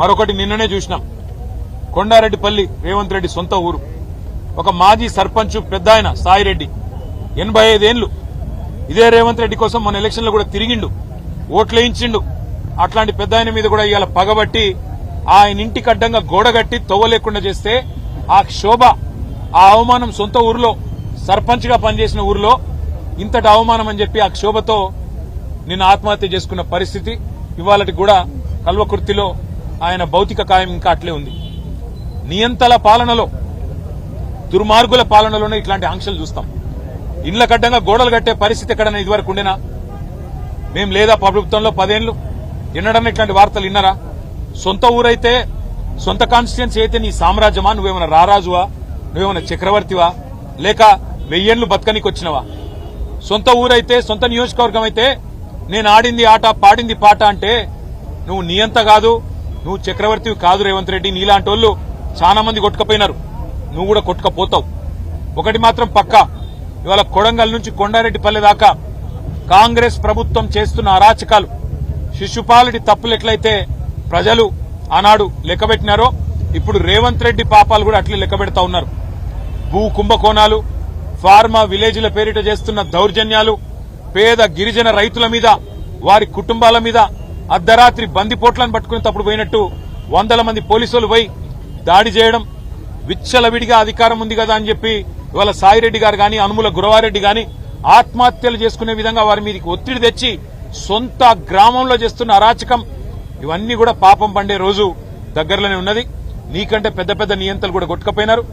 మరొకటి నిన్ననే చూసినాం. కొండారెడ్డిపల్లి రేవంత్ రెడ్డి సొంత ఊరు. ఒక మాజీ సర్పంచ్ పెద్ద ఆయన సాయిరెడ్డి 85 ఏళ్లు ఇదే రేవంత్ రెడ్డి కోసం మన ఎలక్షన్లో కూడా తిరిగిండు, ఓట్లేయించిండు. అట్లాంటి పెద్ద ఆయన మీద కూడా ఇవాళ పగబట్టి ఆయన ఇంటికి అడ్డంగా గోడగట్టి తొవ్వ లేకుండా చేస్తే ఆ క్షోభ, ఆ అవమానం సొంత ఊరిలో సర్పంచ్ గా పనిచేసిన ఊరిలో ఇంతటి అవమానం అని చెప్పి ఆ క్షోభతో నిన్న ఆత్మహత్య చేసుకున్న పరిస్థితి. ఇవాళకి కూడా కల్వకుర్తిలో ఆయన భౌతిక కాయం ఇంకా అట్లే ఉంది. నియంతల పాలనలో, దుర్మార్గుల పాలనలోనే ఇట్లాంటి ఆంక్షలు చూస్తాం. ఇండ్ల కడ్డంగా గోడలు కట్టే పరిస్థితి ఎక్కడన్నా ఇదివరకు ఉండేనా? మేం లేదా ప్రభుత్వంలో 10 ఏళ్లు ఎన్నడన్నా ఇట్లాంటి వార్తలు విన్నారా? సొంత ఊరైతే, సొంత కాన్స్టిట్యున్సీ అయితే నీ సామ్రాజ్యమా? నువ్వేమైనా రారాజువా? నువ్వేమైనా చక్రవర్తివా? లేక 1000 ఏళ్లు బతకనికి వచ్చినవా? సొంత ఊరైతే, సొంత నియోజకవర్గం అయితే నేను ఆడింది ఆట, పాడింది పాట అంటే నువ్వు నియంత కాదు, నువ్వు చక్రవర్తివి కాదు రేవంత్ రెడ్డి. నీలాంటి వాళ్ళు చాలా మంది కొట్టుకపోయినారు, నువ్వు కూడా కొట్టుకపోతావు. ఒకటి మాత్రం పక్కా, ఇవాళ కొడంగల్ నుంచి కొండారెడ్డిపల్లి దాకా కాంగ్రెస్ ప్రభుత్వం చేస్తున్న అరాచకాలు, శిశుపాలుడి తప్పులు ఎట్లయితే ప్రజలు ఆనాడు లెక్కబెట్టినారో ఇప్పుడు రేవంత్ రెడ్డి పాపాలు కూడా అట్లే లెక్కబెడతా ఉన్నారు. భూ కుంభకోణాలు, ఫార్మా విలేజ్ల పేరిట చేస్తున్న దౌర్జన్యాలు, పేద గిరిజన రైతుల మీద, వారి కుటుంబాల మీద అర్ధరాత్రి బందిపోట్లను పట్టుకుని తప్పుడు పోయినట్టు 100 మంది పోలీసులు పోయి దాడి చేయడం, విచ్చలవిడిగా అధికారం ఉంది కదా అని చెప్పి ఇవాళ సాయిరెడ్డి గారు గాని, అనుముల గురవారెడ్డి గాని ఆత్మహత్యలు చేసుకునే విధంగా వారి మీదకి ఒత్తిడి తెచ్చి సొంత గ్రామంలో చేస్తున్న అరాచకం, ఇవన్నీ కూడా పాపం పండే రోజు దగ్గరలోనే ఉన్నది. నీకంటే పెద్ద పెద్ద నియంతలు కూడా కొట్టుకపోయినారు.